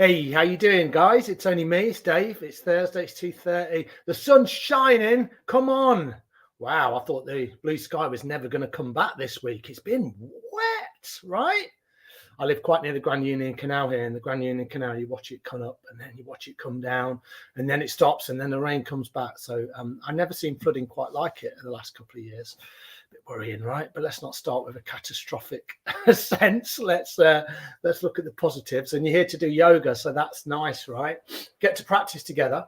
Hey, how you doing, guys? It's only me, it's Dave. It's Thursday, it's 2:30. The sun's shining. Come on. Wow, I thought the blue sky was never going to come back this week. It's been wet, right? I live quite near the Grand Union Canal here. In the Grand Union Canal, you watch it come up and then you watch it come down and then it stops and then the rain comes back. So I've never seen flooding quite like it in the last couple of years. A bit worrying, right? But let's not start with a catastrophic sense. Let's look at the positives. And you're here to do yoga, so that's nice, right? Get to practice together.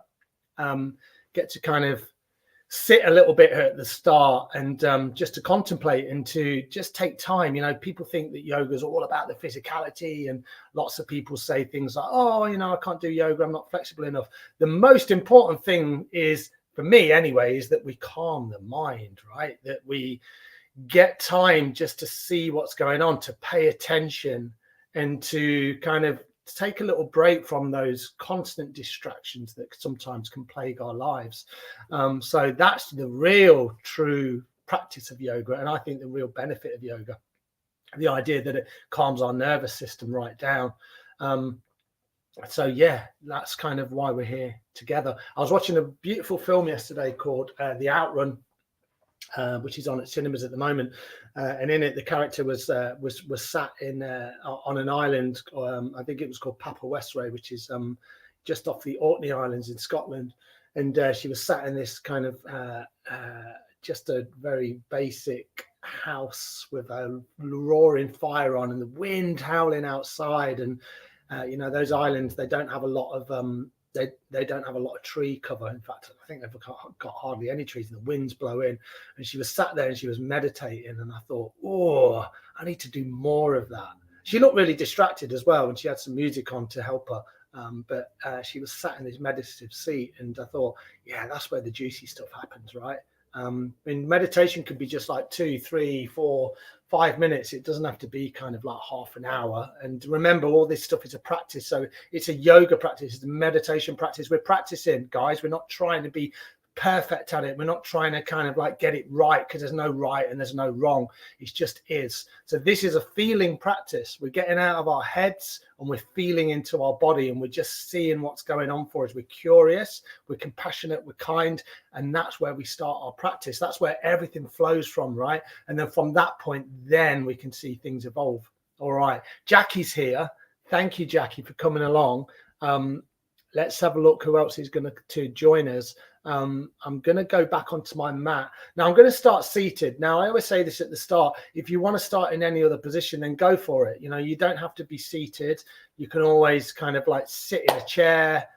Get to kind of sit a little bit at the start and just to contemplate and to just take time. You know, people think that yoga is all about the physicality, and lots of people say things like, oh, you know, I can't do yoga, I'm not flexible enough. The most important thing is, for me anyway, is that we calm the mind, right? That we get time just to see what's going on, to pay attention, and to kind of take a little break from those constant distractions that sometimes can plague our lives. So that's the real true practice of yoga, and I think the real benefit of yoga, the idea that it calms our nervous system right down. So yeah, that's kind of why we're here together. I was watching a beautiful film yesterday called The Outrun, which is on at cinemas at the moment, and in it the character was sat in on an island. I think it was called Papa Westray, which is just off the Orkney Islands in Scotland, and she was sat in this kind of just a very basic house with a roaring fire on and the wind howling outside, and you know, those islands, they don't have a lot of they don't have a lot of tree cover. In fact, I think they've got hardly any trees, and the winds blow in. And she was sat there and she was meditating, and I thought, oh, I need to do more of that. She looked really distracted as well, and she had some music on to help her. But she was sat in this meditative seat, and I thought, yeah, that's where the juicy stuff happens, right? I mean, meditation could be just like 2, 3, 4, 5 minutes. It doesn't have to be kind of like half an hour. And remember, all this stuff is a practice. So it's a yoga practice, it's a meditation practice. We're practicing, guys. We're not trying to be perfect at it. We're not trying to kind of like get it right, because there's no right and there's no wrong. It just is. So this is a feeling practice. We're getting out of our heads and we're feeling into our body, and we're just seeing what's going on for us. We're curious, we're compassionate, we're kind, and that's where we start our practice. That's where everything flows from, right? And then from that point, then we can see things evolve. All right, Jackie's here. Thank you, Jackie, for coming along. Let's have a look who else is going to join us. I'm going to go back onto my mat. Now I'm going to start seated. Now, I always say this at the start: if you want to start in any other position, then go for it. You know, you don't have to be seated. You can always kind of like sit in a chair.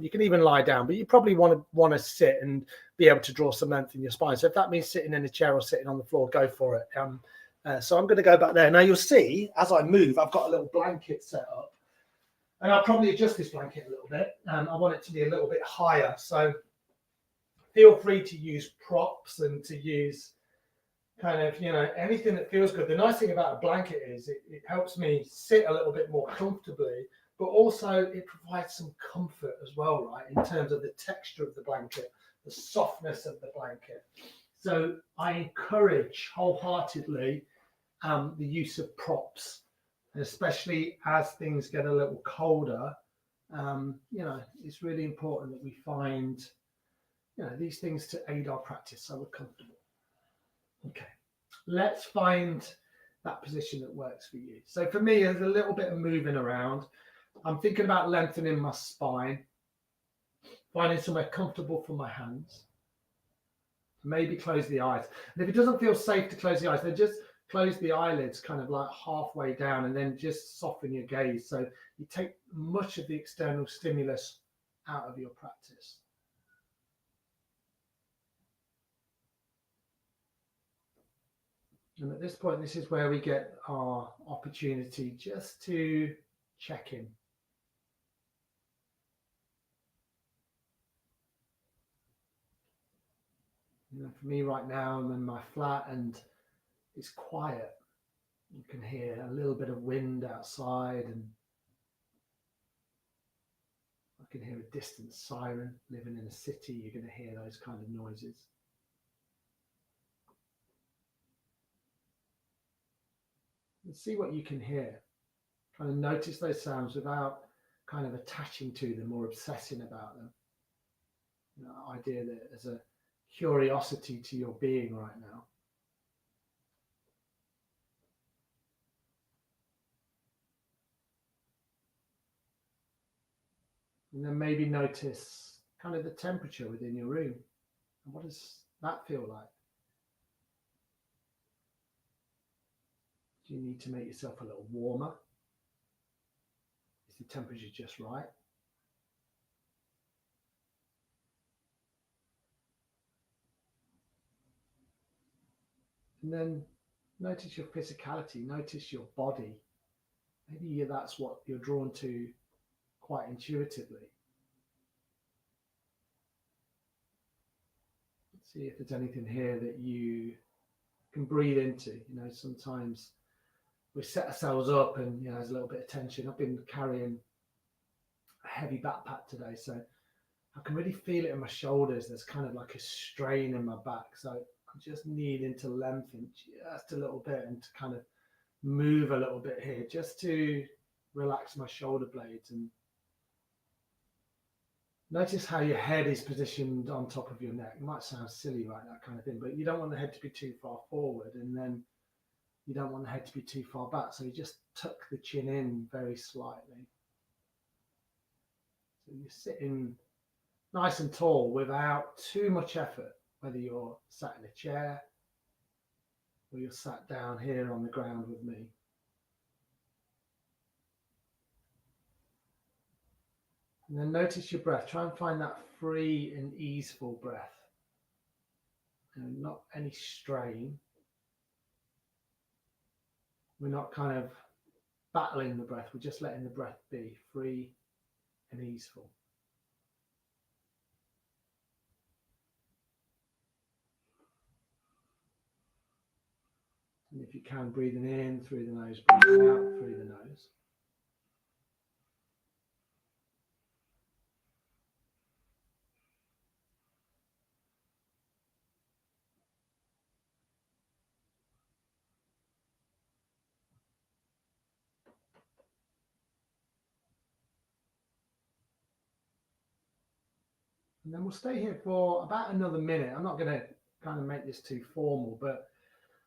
You can even lie down, but you probably want to sit and be able to draw some length in your spine. So if that means sitting in a chair or sitting on the floor, go for it. So I'm going to go back there. Now you'll see as I move, I've got a little blanket set up. And I'll probably adjust this blanket a little bit. I want it to be a little bit higher. So feel free to use props and to use kind of, you know, anything that feels good. The nice thing about a blanket is it helps me sit a little bit more comfortably, but also it provides some comfort as well, right? In terms of the texture of the blanket, the softness of the blanket. So I encourage wholeheartedly the use of props. And especially as things get a little colder, you know, it's really important that we find, you know, these things to aid our practice so we're comfortable. Okay, let's find that position that works for you. So for me, there's a little bit of moving around. I'm thinking about lengthening my spine, finding somewhere comfortable for my hands. Maybe close the eyes. And if it doesn't feel safe to close the eyes, then just close the eyelids kind of like halfway down, and then just soften your gaze. So you take much of the external stimulus out of your practice. And at this point, this is where we get our opportunity just to check in. You know, for me right now, I'm in my flat and it's quiet. You can hear a little bit of wind outside, and I can hear a distant siren. Living in a city, you're going to hear those kind of noises. And see what you can hear. Try to notice those sounds without kind of attaching to them or obsessing about them. The idea that there's a curiosity to your being right now. And then maybe notice kind of the temperature within your room. And what does that feel like? Do you need to make yourself a little warmer? Is the temperature just right? And then notice your physicality, notice your body. Maybe that's what you're drawn to quite intuitively. See if there's anything here that you can breathe into. Sometimes we set ourselves up and there's a little bit of tension. I've been carrying a heavy backpack today, so I can really feel it in my shoulders. There's kind of like a strain in my back, so I'm just needing to lengthen just a little bit and to kind of move a little bit here just to relax my shoulder blades. And notice how your head is positioned on top of your neck. It might sound silly, right, that kind of thing, but you don't want the head to be too far forward, and then you don't want the head to be too far back. So you just tuck the chin in very slightly. So you're sitting nice and tall without too much effort, whether you're sat in a chair or you're sat down here on the ground with me. And then notice your breath. Try and find that free and easeful breath. Not any strain. We're not kind of battling the breath. We're just letting the breath be free and easeful. And if you can, breathing in through the nose, breathing out through the nose. And then we'll stay here for about another minute. I'm not going to kind of make this too formal, but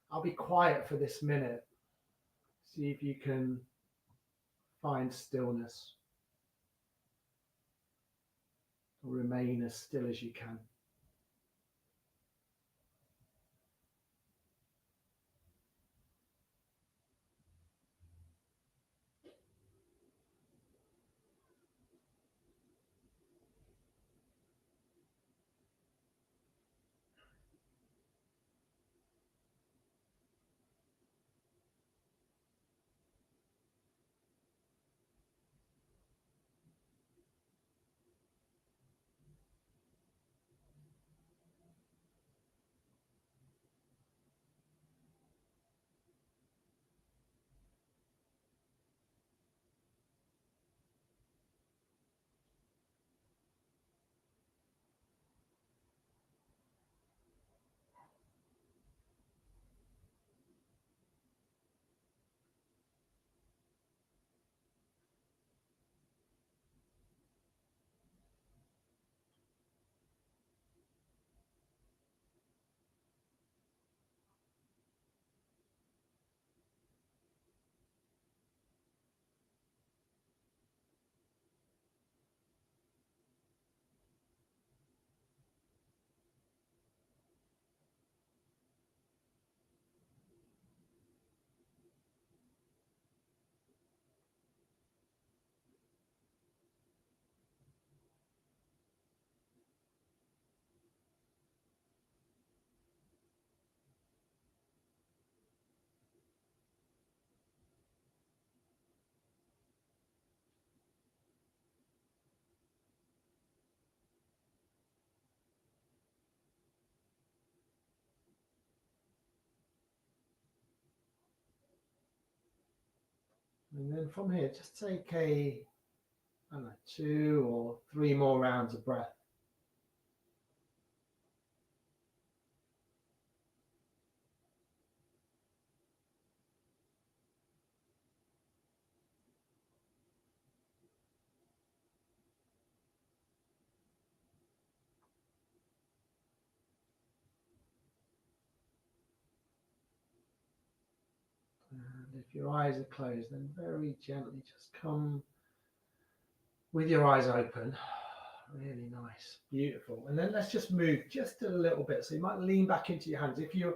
I'll be quiet for this minute. See if you can find stillness or remain as still as you can. And then from here, just take I don't know, 2 or 3 more rounds of breath. And if your eyes are closed, then very gently just come with your eyes open. Really nice, beautiful. And then let's just move just a little bit. So you might lean back into your hands. If you're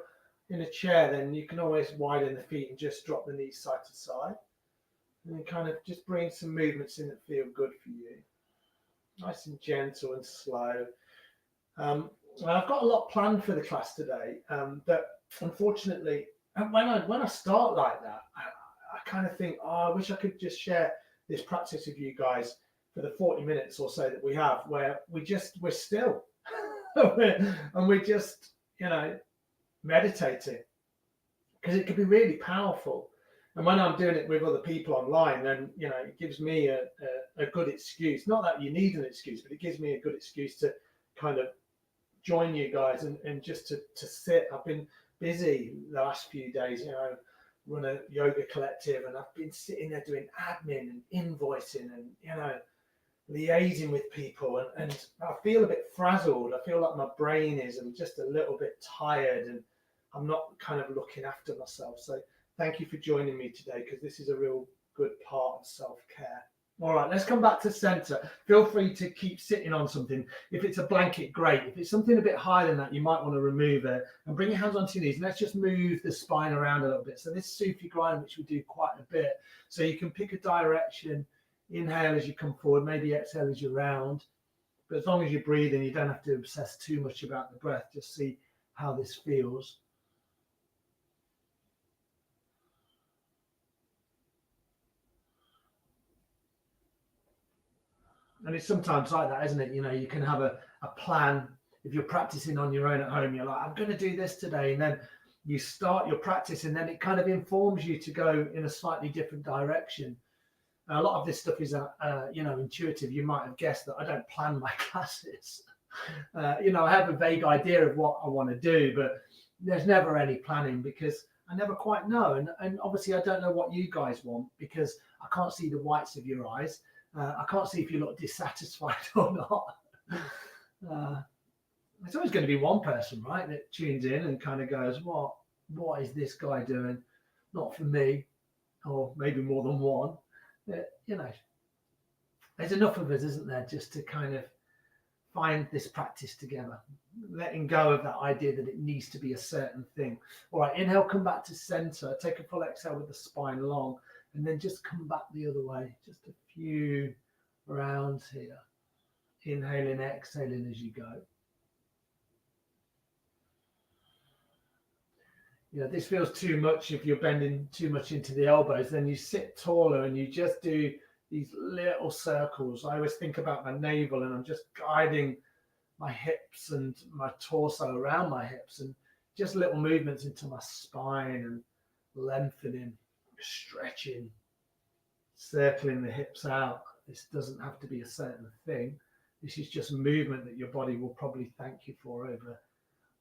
in a chair, then you can always widen the feet and just drop the knees side to side. And then kind of just bring some movements in that feel good for you. Nice and gentle and slow. I've got a lot planned for the class today, but unfortunately, when I start like that, I kind of think, I wish I could just share this practice with you guys for the 40 minutes or so that we have, where we're still and we're just, meditating, because it can be really powerful. And when I'm doing it with other people online, then, it gives me a good excuse. Not that you need an excuse, but it gives me a good excuse to kind of join you guys and just to sit. I've been busy the last few days, run a yoga collective, and I've been sitting there doing admin and invoicing and, liaising with people. And I feel a bit frazzled. I feel like my brain is, I'm just a little bit tired, and I'm not kind of looking after myself. So thank you for joining me today, because this is a real good part of self-care. All right, let's come back to center. Feel free to keep sitting on something. If it's a blanket, great. If it's something a bit higher than that, you might want to remove it and bring your hands onto your knees. And let's just move the spine around a little bit. So this Sufi grind, which we do quite a bit. So you can pick a direction, inhale as you come forward, maybe exhale as you round. But as long as you're breathing, you don't have to obsess too much about the breath. Just see how this feels. And it's sometimes like that, isn't it? You can have a plan. If you're practicing on your own at home, you're like, I'm going to do this today. And then you start your practice, and then it kind of informs you to go in a slightly different direction. And a lot of this stuff is, intuitive. You might have guessed that I don't plan my classes. I have a vague idea of what I want to do, but there's never any planning, because I never quite know. And obviously I don't know what you guys want, because I can't see the whites of your eyes. I can't see if you look dissatisfied or not. There's always going to be one person, right, that tunes in and kind of goes, what is this guy doing? Not for me. Or maybe more than one. There's enough of us, isn't there, just to kind of find this practice together, letting go of that idea that it needs to be a certain thing. All right, inhale, come back to center. Take a full exhale with the spine long, and then just come back the other way. Just a few rounds here. Inhaling, exhaling as you go. This feels too much. If you're bending too much into the elbows, then you sit taller and you just do these little circles. I always think about my navel, and I'm just guiding my hips and my torso around my hips, and just little movements into my spine, and lengthening, stretching, circling the hips out. This doesn't have to be a certain thing. This is just movement that your body will probably thank you for over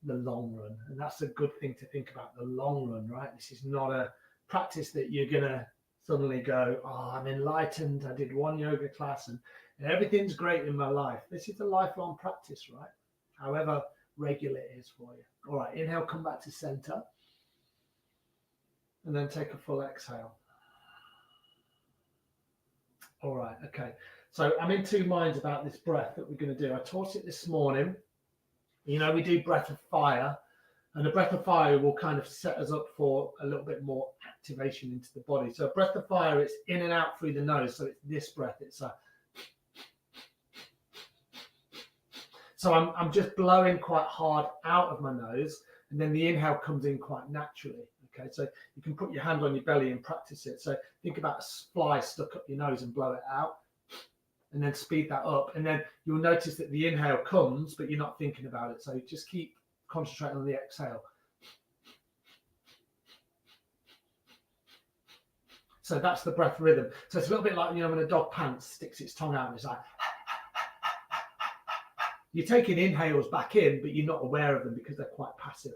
the long run. And that's a good thing to think about, the long run, right? This is not a practice that you're going to suddenly go, I'm enlightened. I did one yoga class and everything's great in my life. This is a lifelong practice, right? However regular it is for you. All right, inhale, come back to center. And then take a full exhale. All right, okay. So I'm in two minds about this breath that we're going to do. I taught it this morning. We do breath of fire, and the breath of fire will kind of set us up for a little bit more activation into the body. So breath of fire, it's in and out through the nose. So it's this breath. It's a. So I'm just blowing quite hard out of my nose, and then the inhale comes in quite naturally. Okay, so you can put your hand on your belly and practice it. So think about a fly stuck up your nose and blow it out. And then speed that up, and then you'll notice that the inhale comes, but you're not thinking about it. So just keep concentrating on the exhale. So that's the breath rhythm. So it's a little bit like, when a dog pants, sticks its tongue out, and it's like, you're taking inhales back in, but you're not aware of them because they're quite passive.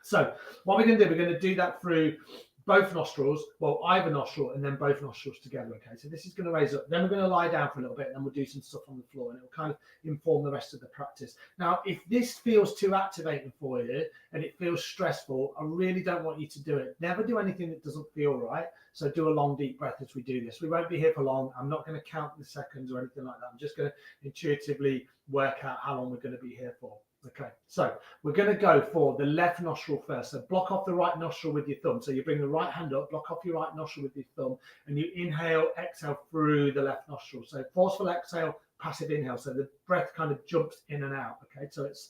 So what we're going to do, we're going to do that through both nostrils, well, either nostril and then both nostrils together. Okay, so this is going to raise up. Then we're going to lie down for a little bit, and then we'll do some stuff on the floor, and it will kind of inform the rest of the practice. Now, if this feels too activating for you and it feels stressful, I really don't want you to do it. Never do anything that doesn't feel right. So do a long, deep breath as we do this. We won't be here for long. I'm not going to count the seconds or anything like that. I'm just going to intuitively work out how long we're going to be here for. Okay, so we're going to go for the left nostril first. So block off the right nostril with your thumb. So you bring the right hand up, block off your right nostril with your thumb, and you inhale, exhale through the left nostril. So forceful exhale, passive inhale. So the breath kind of jumps in and out. Okay, so it's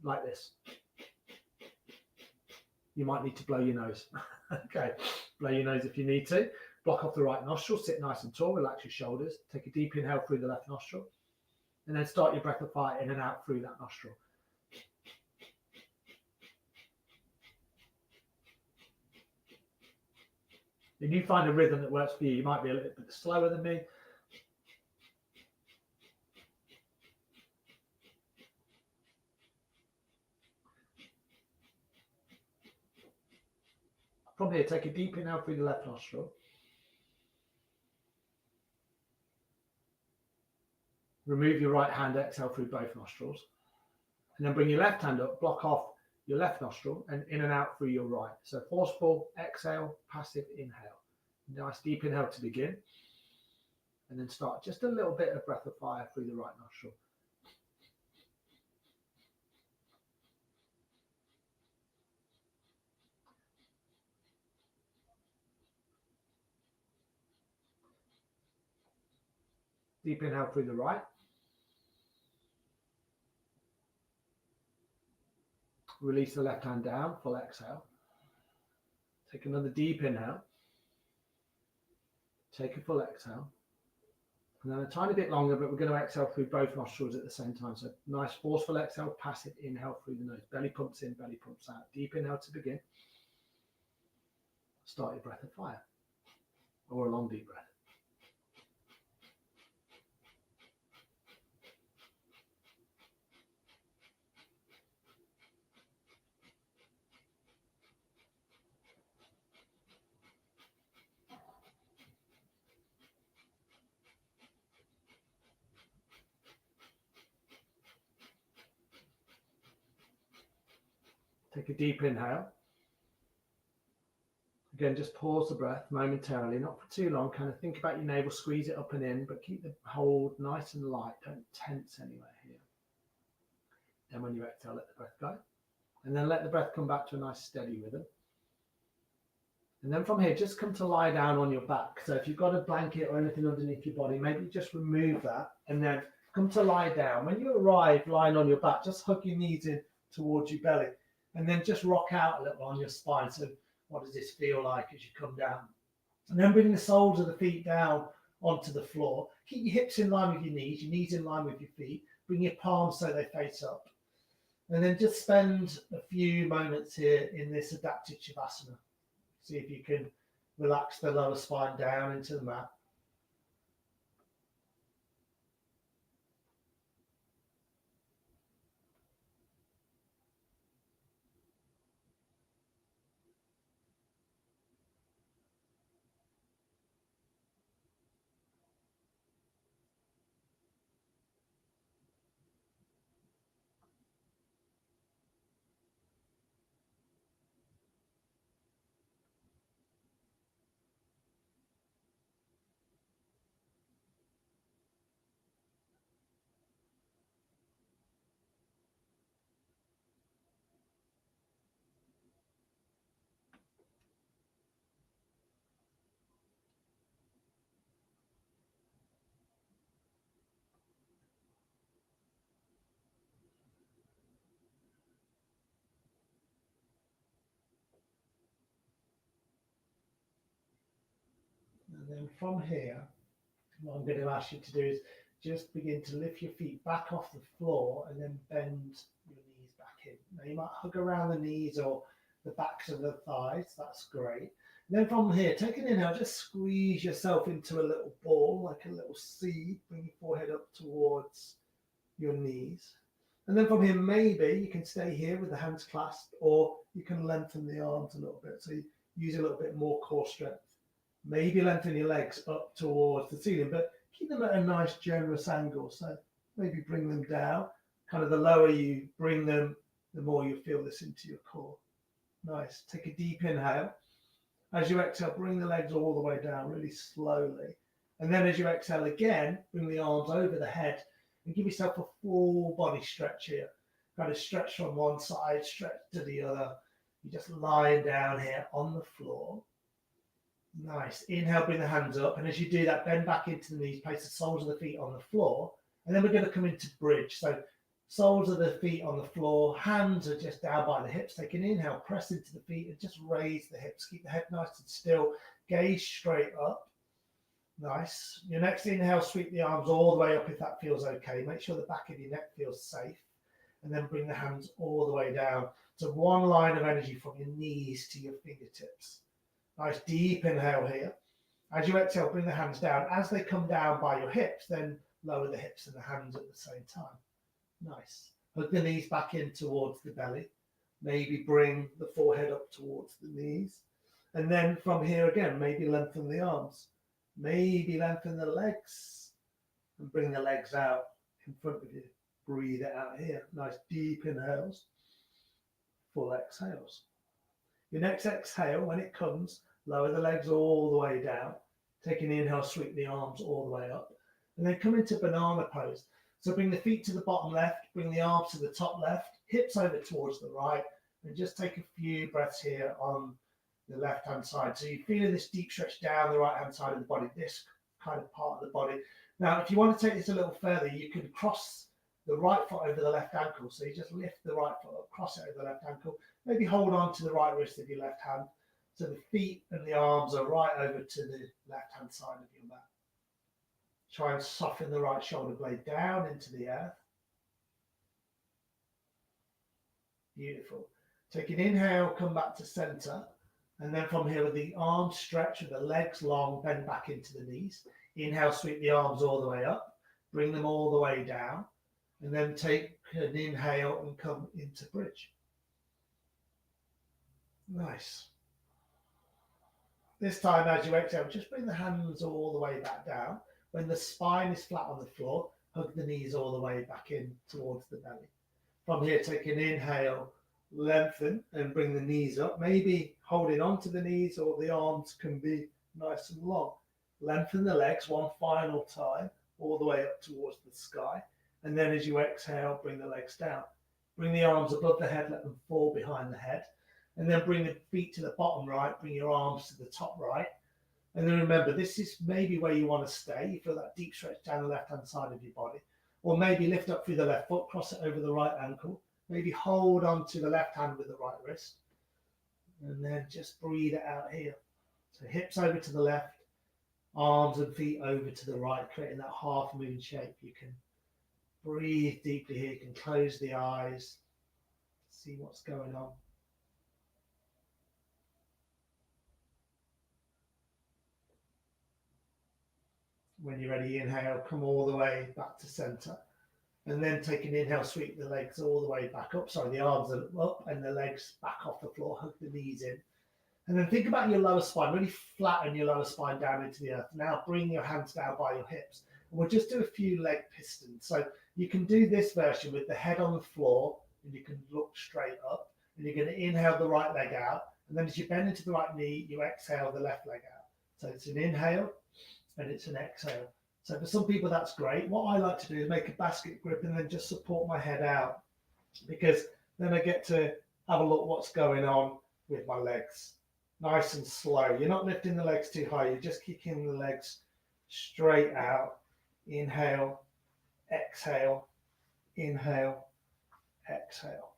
like this. You might need to blow your nose. Okay, blow your nose if you need to. Block off the right nostril, sit nice and tall, relax your shoulders. Take a deep inhale through the left nostril. And then start your breath of fire in and out through that nostril. If you find a rhythm that works for you, you might be a little bit slower than me. From here, take a deep inhale through the left nostril. Remove your right hand, exhale through both nostrils. And then bring your left hand up, block off your left nostril and in and out through your right. So forceful exhale, passive inhale. Nice deep inhale to begin. And then start just a little bit of breath of fire through the right nostril. Deep inhale through the right. Release the left hand down, full exhale. Take another deep inhale. Take a full exhale. And then a tiny bit longer, but we're going to exhale through both nostrils at the same time. So nice forceful exhale, passive inhale through the nose. Belly pumps in, belly pumps out. Deep inhale to begin. Start your breath of fire or a long deep breath. Take a deep inhale. Again, just pause the breath momentarily, not for too long. Kind of think about your navel, squeeze it up and in, but keep the hold nice and light. Don't tense anywhere here. Then when you exhale, let the breath go. And then let the breath come back to a nice steady rhythm. And then from here, just come to lie down on your back. So if you've got a blanket or anything underneath your body, maybe just remove that and then come to lie down. When you arrive lying on your back, just hug your knees in towards your belly and then just rock out a little on your spine. So what does this feel like as you come down? And then bring the soles of the feet down onto the floor. Keep your hips in line with your knees in line with your feet. Bring your palms so they face up. And then just spend a few moments here in this adaptive Shavasana. See if you can relax the lower spine down into the mat. And then from here, what I'm going to ask you to do is just begin to lift your feet back off the floor and then bend your knees back in. Now you might hug around the knees or the backs of the thighs. That's great. And then from here, take an inhale, just squeeze yourself into a little ball, like a little C. Bring your forehead up towards your knees. And then from here, maybe you can stay here with the hands clasped, or you can lengthen the arms a little bit. So you use a little bit more core strength. Maybe lengthen your legs up towards the ceiling, but keep them at a nice generous angle. So maybe bring them down. Kind of the lower you bring them, the more you feel this into your core. Nice. Take a deep inhale. As you exhale, bring the legs all the way down really slowly. And then as you exhale again, bring the arms over the head and give yourself a full body stretch here. Kind of stretch from one side, stretch to the other. You're just lying down here on the floor. Nice. Inhale, bring the hands up. And as you do that, bend back into the knees, place the soles of the feet on the floor. And then we're going to come into bridge. So soles of the feet on the floor, hands are just down by the hips. Take an inhale, press into the feet and just raise the hips. Keep the head nice and still. Gaze straight up. Nice. Your next inhale, sweep the arms all the way up if that feels okay. Make sure the back of your neck feels safe. And then bring the hands all the way down to one line of energy from your knees to your fingertips. Nice deep inhale here. As you exhale, bring the hands down. As they come down by your hips, then lower the hips and the hands at the same time. Nice. Hug the knees back in towards the belly. Maybe bring the forehead up towards the knees. And then from here again, maybe lengthen the arms. Maybe lengthen the legs. And bring the legs out in front of you. Breathe it out here. Nice deep inhales. Full exhales. Your next exhale, when it comes, lower the legs all the way down. Take an inhale, sweep the arms all the way up. And then come into banana pose. So bring the feet to the bottom left, bring the arms to the top left, hips over towards the right, and just take a few breaths here on the left-hand side. So you're feeling this deep stretch down the right-hand side of the body, this kind of part of the body. Now, if you want to take this a little further, you can cross the right foot over the left ankle. So you just lift the right foot up, cross it over the left ankle, maybe hold on to the right wrist of your left hand. So the feet and the arms are right over to the left-hand side of your mat. Try and soften the right shoulder blade down into the earth. Beautiful. Take an inhale, come back to center. And then from here with the arms stretch, with the legs long, bend back into the knees. Inhale, sweep the arms all the way up. Bring them all the way down. And then take an inhale and come into bridge. Nice. This time as you exhale, just bring the hands all the way back down. When the spine is flat on the floor, hug the knees all the way back in towards the belly. From here, take an inhale, lengthen and bring the knees up. Maybe holding on to the knees, or the arms can be nice and long. Lengthen the legs one final time, all the way up towards the sky. And then as you exhale, bring the legs down. Bring the arms above the head, let them fall behind the head. And then bring the feet to the bottom right, bring your arms to the top right. And then remember, this is maybe where you want to stay. You feel that deep stretch down the left-hand side of your body. Or maybe lift up through the left foot, cross it over the right ankle. Maybe hold on to the left hand with the right wrist. And then just breathe it out here. So hips over to the left, arms and feet over to the right, creating that half moon shape. You can breathe deeply here. You can close the eyes, see what's going on. When you're ready, inhale, come all the way back to center. And then take an inhale, sweep the legs all the way back up. Sorry, the arms are up and the legs back off the floor. Hug the knees in. And then think about your lower spine. Really flatten your lower spine down into the earth. Now bring your hands down by your hips. And we'll just do a few leg pistons. So you can do this version with the head on the floor and you can look straight up. And you're going to inhale the right leg out. And then as you bend into the right knee, you exhale the left leg out. So it's an inhale and it's an exhale. So for some people, that's great. What I like to do is make a basket grip and then just support my head out, because then I get to have a look what's going on with my legs. Nice and slow. You're not lifting the legs too high. You're just kicking the legs straight out. Inhale, exhale, inhale, exhale.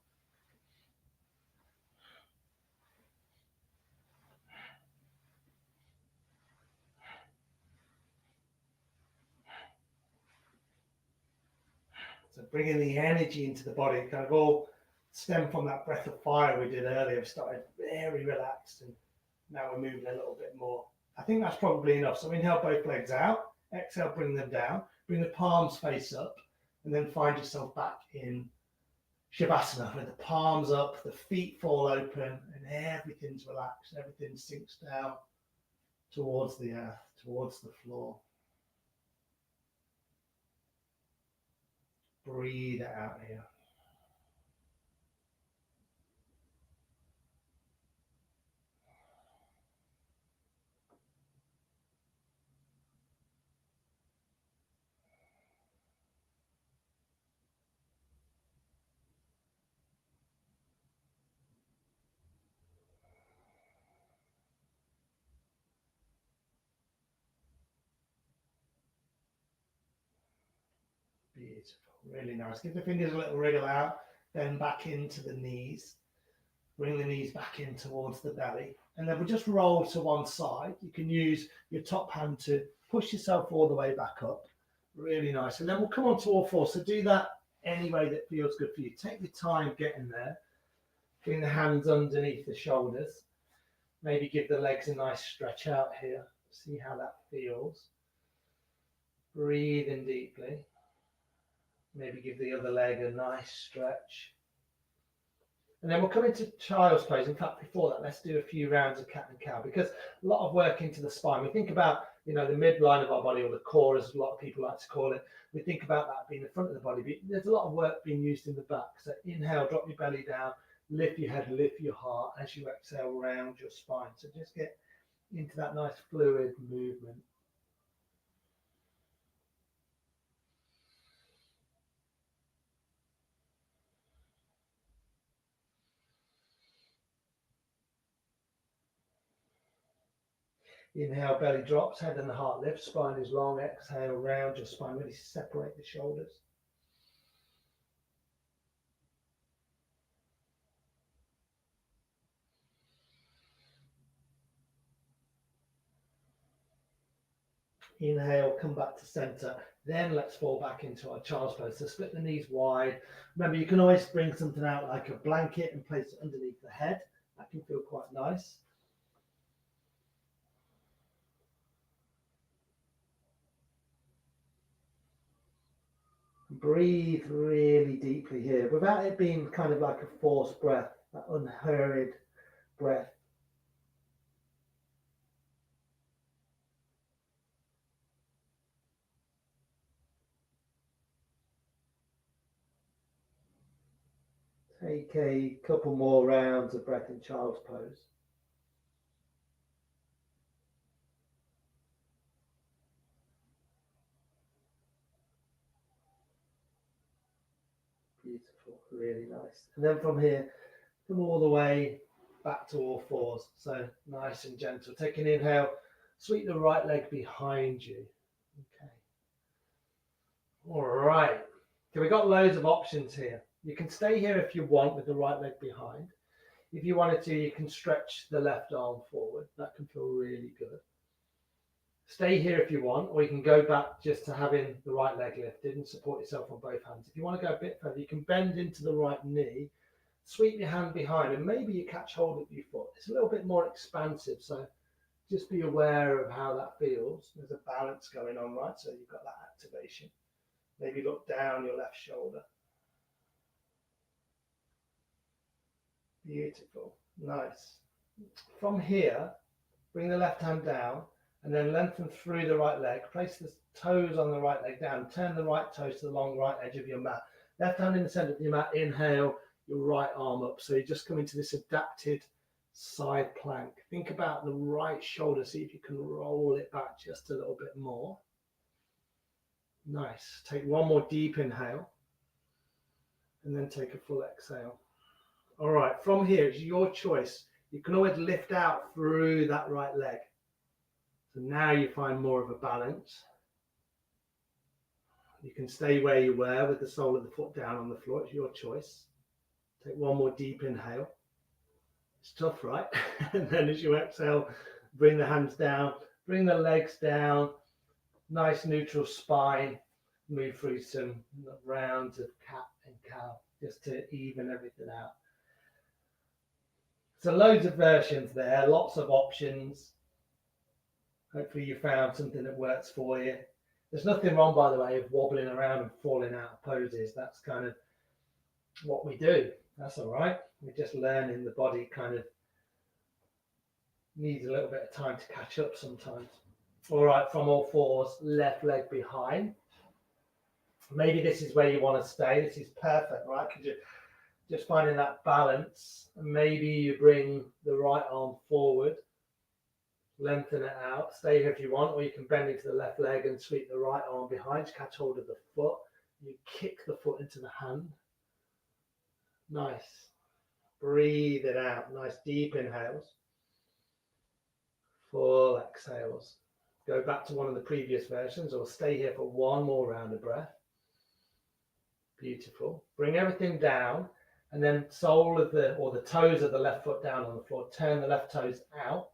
So bringing the energy into the body, kind of all stem from that breath of fire we did earlier. We started very relaxed and now we're moving a little bit more. I think that's probably enough. So inhale both legs out, exhale, bring them down, bring the palms face up, and then find yourself back in Shavasana, with the palms up, the feet fall open, and everything's relaxed. Everything sinks down towards the earth, towards the floor. Breathe it out here. Beautiful, really nice. Give the fingers a little wriggle out, then back into the knees. Bring the knees back in towards the belly. And then we'll just roll to one side. You can use your top hand to push yourself all the way back up. Really nice. And then we'll come on to all fours. So do that any way that feels good for you. Take your time getting there. Bring the hands underneath the shoulders. Maybe give the legs a nice stretch out here. See how that feels. Breathe in deeply. Maybe give the other leg a nice stretch. And then we'll come into child's pose. In fact, before that, let's do a few rounds of cat and cow, because a lot of work into the spine. We think about, the midline of our body, or the core, as a lot of people like to call it. We think about that being the front of the body, but there's a lot of work being used in the back. So inhale, drop your belly down, lift your head, lift your heart. As you exhale, round your spine. So just get into that nice fluid movement. Inhale, belly drops, head and the heart lifts, spine is long. Exhale, round your spine, really separate the shoulders. Inhale, come back to center. Then let's fall back into our child's pose. So split the knees wide. Remember, you can always bring something out like a blanket and place it underneath the head. That can feel quite nice. Breathe really deeply here without it being kind of like a forced breath, that unhurried breath. Take a couple more rounds of breath in child's pose. Beautiful, really nice. And then from here, come all the way back to all fours. So nice and gentle. Take an inhale, sweep the right leg behind you. Okay. All right. So we've got loads of options here. You can stay here if you want with the right leg behind. If you wanted to, you can stretch the left arm forward. That can feel really good. Stay here if you want, or you can go back just to having the right leg lifted and support yourself on both hands. If you want to go a bit further, you can bend into the right knee, sweep your hand behind, and maybe you catch hold of your foot. It's a little bit more expansive, so just be aware of how that feels. There's a balance going on, right? So you've got that activation. Maybe look down your left shoulder. Beautiful, nice. From here, bring the left hand down and then lengthen through the right leg. Place the toes on the right leg down. Turn the right toes to the long right edge of your mat. Left hand in the center of your mat. Inhale, your right arm up. So you just come into this adapted side plank. Think about the right shoulder. See if you can roll it back just a little bit more. Nice. Take one more deep inhale and then take a full exhale. All right, from here, it's your choice. You can always lift out through that right leg. So now you find more of a balance. You can stay where you were with the sole of the foot down on the floor. It's your choice. Take one more deep inhale. It's tough, right? And then as you exhale, bring the hands down, bring the legs down, nice neutral spine. Move through some rounds of cat and cow just to even everything out. So loads of versions there, lots of options. Hopefully you found something that works for you. There's nothing wrong, by the way, of wobbling around and falling out of poses. That's kind of what we do. That's all right. We're just learning. The body kind of needs a little bit of time to catch up sometimes. All right, from all fours, left leg behind. Maybe this is where you want to stay. This is perfect, right? Because you're just finding that balance. And maybe you bring the right arm forward, lengthen it out, stay here if you want, or you can bend into the left leg and sweep the right arm behind, just catch hold of the foot. You kick the foot into the hand. Nice. Breathe it out. Nice deep inhales. Full exhales. Go back to one of the previous versions or stay here for one more round of breath. Beautiful. Bring everything down and then sole of the toes of the left foot down on the floor. Turn the left toes out.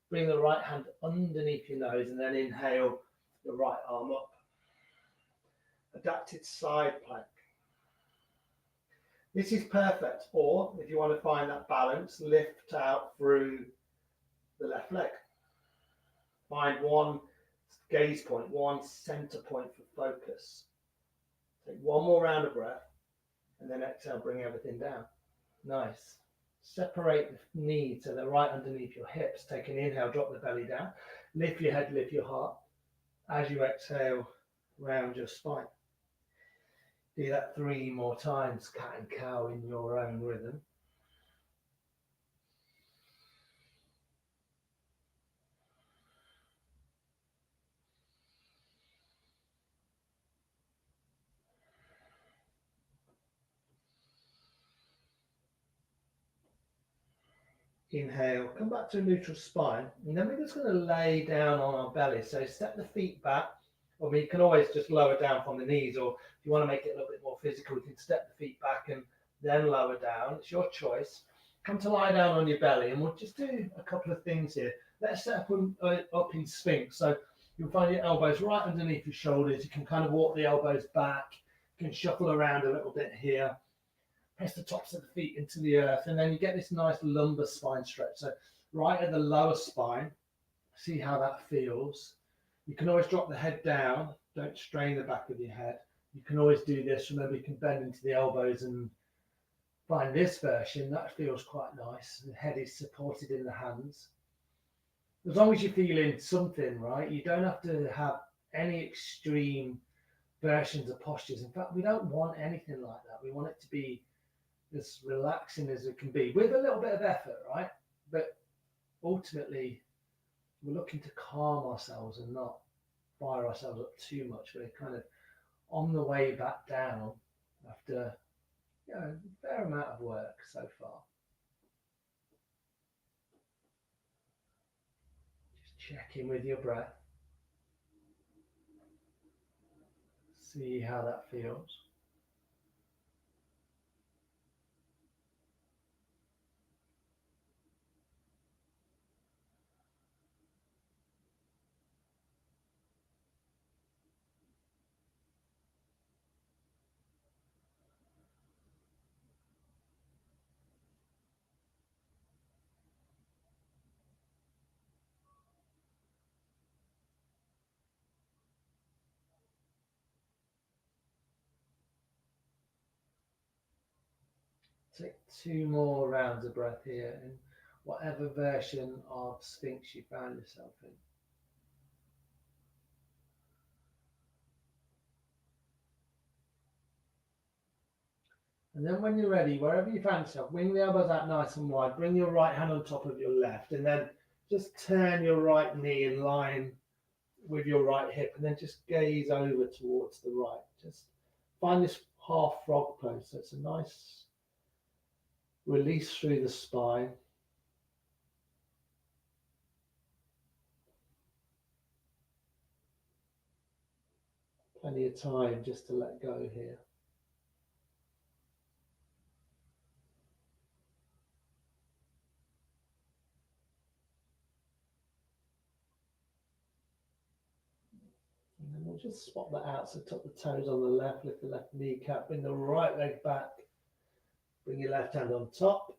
Bring the right hand underneath your nose and then inhale the right arm up. Adapted side plank. This is perfect. Or if you want to find that balance, lift out through the left leg. Find one gaze point, one center point for focus. Take one more round of breath and then exhale, bring everything down. Nice. Separate the knees so they're right underneath your hips. Take an inhale, drop the belly down. Lift your head, lift your heart. As you exhale, round your spine. Do that 3 more times, cat and cow in your own rhythm. Inhale, come back to a neutral spine, and then we're just going to lay down on our belly. So step the feet back, or you can always just lower down from the knees, or if you want to make it a little bit more physical, you can step the feet back and then lower down. It's your choice. Come to lie down on your belly, and we'll just do a couple of things here. Let's set up in Sphinx. So you'll find your elbows right underneath your shoulders. You can kind of walk the elbows back. You can shuffle around a little bit here. Press the tops of the feet into the earth, and then you get this nice lumbar spine stretch. So right at the lower spine, see how that feels. You can always drop the head down. Don't strain the back of your head. You can always do this. Remember, you can bend into the elbows and find this version. That feels quite nice. The head is supported in the hands. As long as you're feeling something, right? You don't have to have any extreme versions of postures. In fact, we don't want anything like that. We want it to be as relaxing as it can be with a little bit of effort, right? But ultimately, we're looking to calm ourselves and not fire ourselves up too much. We're kind of on the way back down after a fair amount of work so far. Just check in with your breath. See how that feels. Take 2 more rounds of breath here in whatever version of Sphinx you found yourself in. And then when you're ready, wherever you find yourself, wing the elbows out nice and wide. Bring your right hand on top of your left, and then just turn your right knee in line with your right hip, and then just gaze over towards the right. Just find this half frog pose. So it's a nice release through the spine. Plenty of time just to let go here. And then we'll just swap that out. So tuck the toes on the left, lift the left kneecap, bring the right leg back, bring your left hand on top,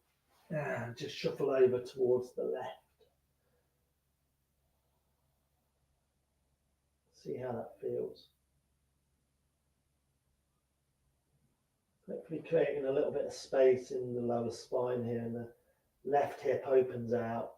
and just shuffle over towards the left. See how that feels. Hopefully creating a little bit of space in the lower spine here, and the left hip opens out.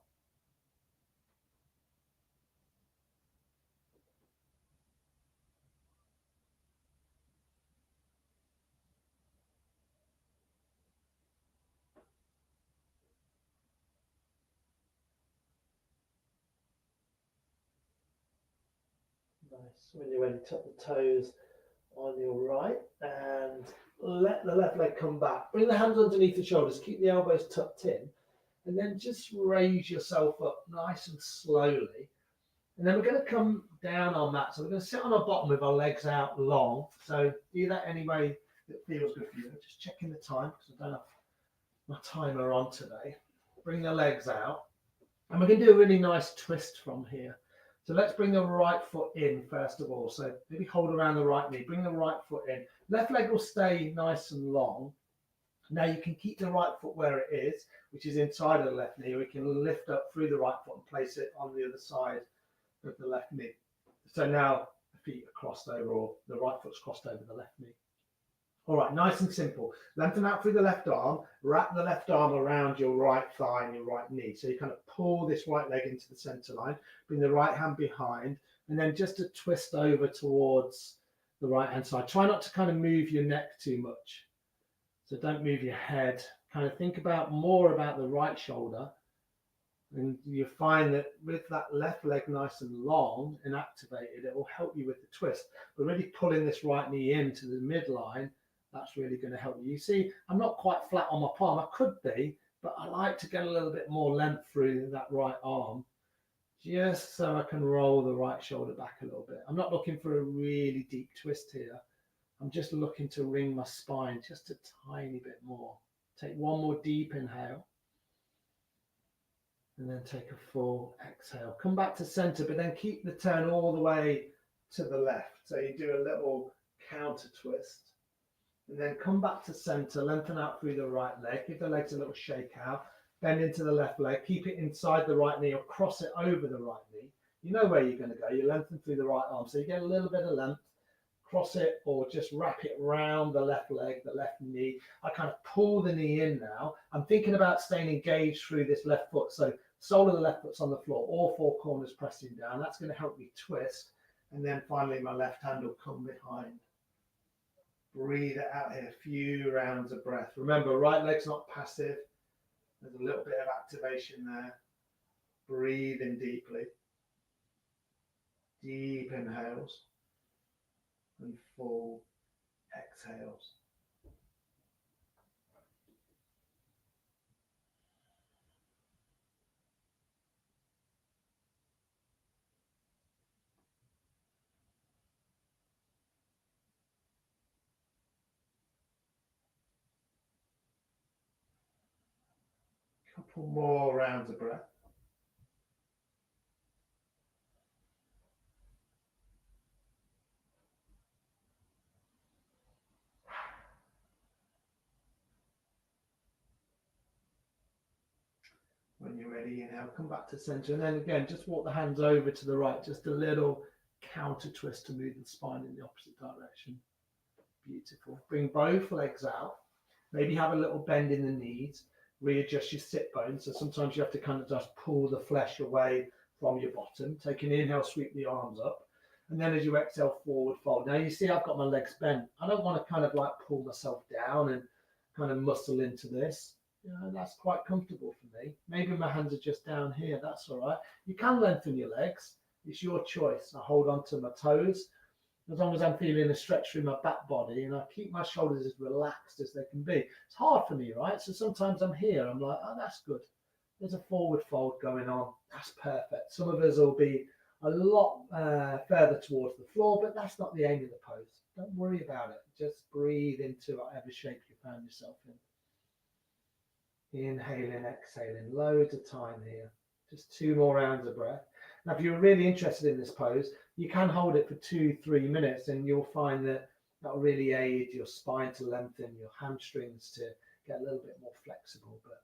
Nice. When you're ready, tuck the toes on your right and let the left leg come back. Bring the hands underneath the shoulders, keep the elbows tucked in, and then just raise yourself up nice and slowly. And then we're going to come down our mat. So we're going to sit on our bottom with our legs out long. So do that any way that feels good for you. Just checking the time because I don't have my timer on today. Bring the legs out. And we're going to do a really nice twist from here. So let's bring the right foot in first of all. So maybe hold around the right knee. Bring the right foot in. Left leg will stay nice and long. Now you can keep the right foot where it is, which is inside of the left knee. Or we can lift up through the right foot and place it on the other side of the left knee. So now the feet are crossed over, or the right foot's crossed over the left knee. All right, nice and simple. Lengthen out through the left arm, wrap the left arm around your right thigh and your right knee. So you kind of pull this right leg into the center line, bring the right hand behind, and then just a twist over towards the right hand side. Try not to kind of move your neck too much. So don't move your head. Kind of think more about the right shoulder. And you find that with that left leg nice and long and activated, it will help you with the twist. But really pulling this right knee into the midline, that's really going to help you. You see, I'm not quite flat on my palm. I could be, but I like to get a little bit more length through that right arm, just so I can roll the right shoulder back a little bit. I'm not looking for a really deep twist here. I'm just looking to wring my spine just a tiny bit more. Take one more deep inhale. And then take a full exhale. Come back to center, but then keep the turn all the way to the left. So you do a little counter twist. And then come back to center, lengthen out through the right leg. Give the legs a little shake out. Bend into the left leg. Keep it inside the right knee or cross it over the right knee. You know where you're going to go. You lengthen through the right arm. So you get a little bit of length. Cross it or just wrap it around the left leg, the left knee. I kind of pull the knee in now. I'm thinking about staying engaged through this left foot. So sole of the left foot's on the floor, all four corners pressing down. That's going to help me twist. And then finally my left hand will come behind. Breathe it out here, a few rounds of breath. Remember, right leg's not passive. There's a little bit of activation there. Breathe in deeply. Deep inhales and full exhales. Couple more rounds of breath. When you're ready, inhale, come back to center. And then again, just walk the hands over to the right, just a little counter twist to move the spine in the opposite direction. Beautiful. Bring both legs out. Maybe have a little bend in the knees. Readjust your sit bones. So sometimes you have to kind of just pull the flesh away from your bottom. Take an inhale, sweep the arms up. And then as you exhale, forward fold. Now you see I've got my legs bent. I don't want to kind of like pull myself down and kind of muscle into this. That's quite comfortable for me. Maybe my hands are just down here. That's all right. You can lengthen your legs. It's your choice. I hold on to my toes as long as I'm feeling a stretch through my back body, and I keep my shoulders as relaxed as they can be. It's hard for me, right? So sometimes I'm here. I'm like, oh, that's good. There's a forward fold going on. That's perfect. Some of us will be a lot further towards the floor, but that's not the aim of the pose. Don't worry about it. Just breathe into whatever shape you found yourself in. Inhaling, exhaling, loads of time here. Just 2 more rounds of breath. Now, if you're really interested in this pose, you can hold it for 2-3 minutes, and you'll find that will really aid your spine to lengthen, your hamstrings to get a little bit more flexible. But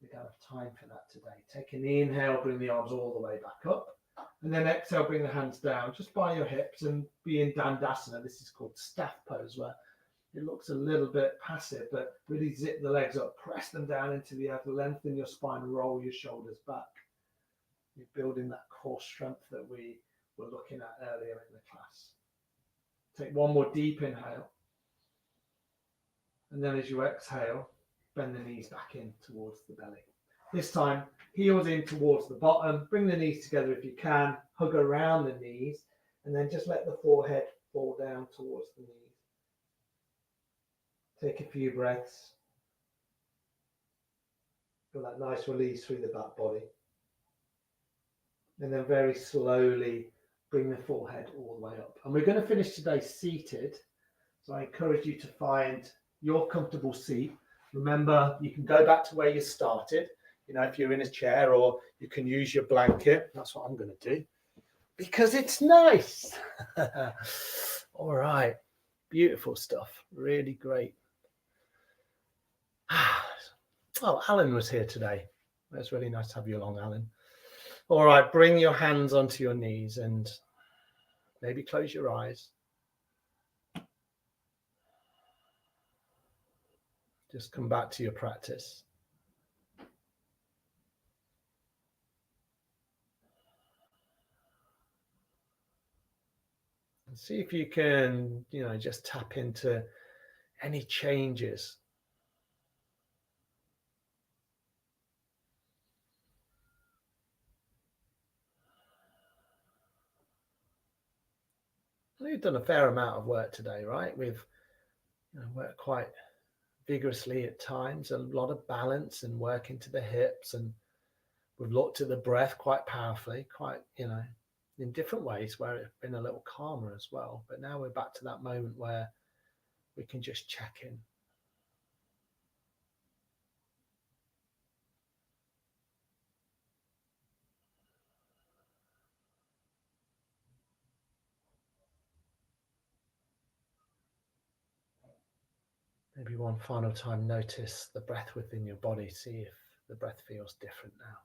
we don't have time for that today. Take an inhale, bring the arms all the way back up, and then exhale, bring the hands down just by your hips and be in Dandasana. This is called staff pose, where it looks a little bit passive, but really zip the legs up, press them down into the earth, lengthen your spine, roll your shoulders back. You're building that core strength that we were looking at earlier in the class. Take one more deep inhale. And then as you exhale, bend the knees back in towards the belly. This time, heels in towards the bottom. Bring the knees together if you can. Hug around the knees. And then just let the forehead fall down towards the knees. Take a few breaths. Feel that nice release through the back body. And then very slowly bring the forehead all the way up. And we're going to finish today seated. So I encourage you to find your comfortable seat. Remember, you can go back to where you started. You know, if you're in a chair, or you can use your blanket. That's what I'm going to do because it's nice. All right. Beautiful stuff. Really great. Oh, Alan was here today. It's really nice to have you along, Alan. All right. Bring your hands onto your knees and maybe close your eyes. Just come back to your practice. And see if you can, just tap into any changes. We've done a fair amount of work today, right? We've worked quite vigorously at times, a lot of balance and work into the hips, and we've looked at the breath quite powerfully, quite, in different ways where it's been a little calmer as well. But now we're back to that moment where we can just check in. Maybe one final time, notice the breath within your body. See if the breath feels different now.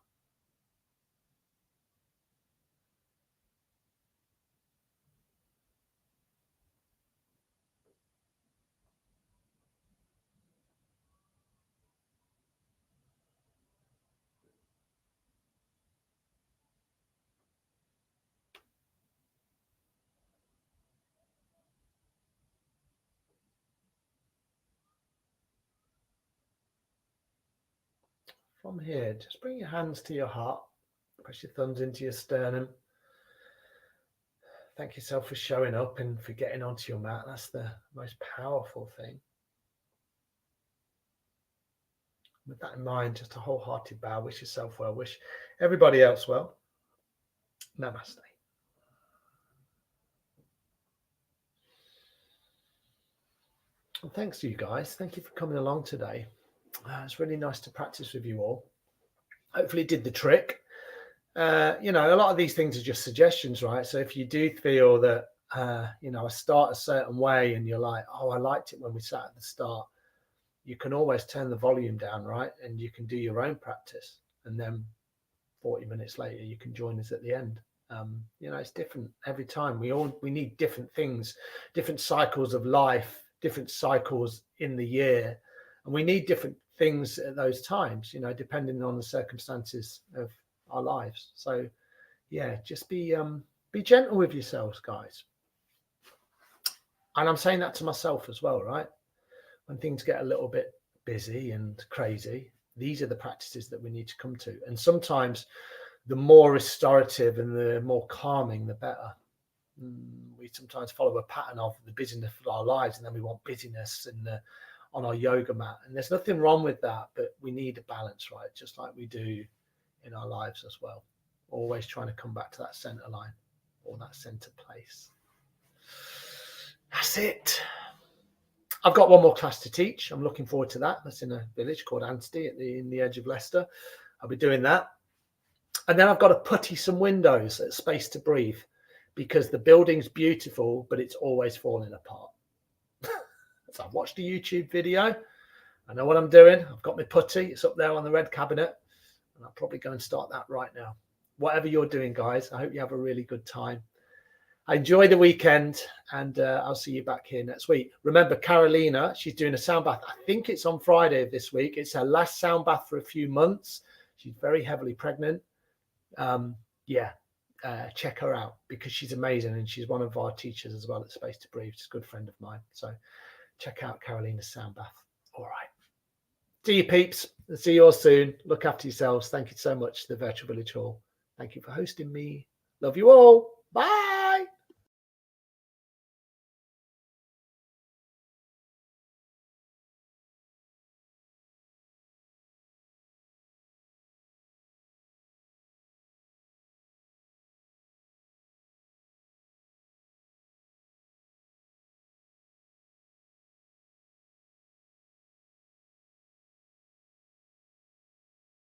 From here, just bring your hands to your heart. Press your thumbs into your sternum. Thank yourself for showing up and for getting onto your mat. That's the most powerful thing. With that in mind, just a wholehearted bow. Wish yourself well. Wish everybody else well. Namaste. Well, thanks to you guys. Thank you for coming along today. It's really nice to practice with you all. Hopefully it did the trick. A lot of these things are just suggestions, right? So if you do feel that, I start a certain way and you're like, oh, I liked it when we sat at the start, you can always turn the volume down, right? And you can do your own practice. And then 40 minutes later, you can join us at the end. It's different every time. We need different things, different cycles of life, different cycles in the year. And we need different things at those times, depending on the circumstances of our lives. So yeah, just be gentle with yourselves, guys. And I'm saying that to myself as well, right? When things get a little bit busy and crazy, these are the practices that we need to come to. And sometimes the more restorative and the more calming, the better. We sometimes follow a pattern of the busyness of our lives, and then we want busyness on our yoga mat. And there's nothing wrong with that, but we need a balance, right? Just like we do in our lives as well. Always trying to come back to that center line or that center place. That's it. I've got one more class to teach. I'm looking forward to that. That's in a village called Anstey in the edge of Leicester. I'll be doing that. And then I've got to putty some windows at Space to Breathe, because the building's beautiful, but it's always falling apart. So I've watched a YouTube video. I know what I'm doing. I've got my putty. It's up there on the red cabinet. And I'll probably go and start that right now. Whatever you're doing, guys, I hope you have a really good time. Enjoy the weekend, and I'll see you back here next week. Remember, Carolina, she's doing a sound bath. I think it's on Friday of this week. It's her last sound bath for a few months. She's very heavily pregnant. Check her out because she's amazing, and she's one of our teachers as well at Space to Breathe. She's a good friend of mine. So check out Carolina's sound bath. All right. See you, peeps. See you all soon. Look after yourselves. Thank you so much to the Virtual Village Hall. Thank you for hosting me. Love you all. Bye.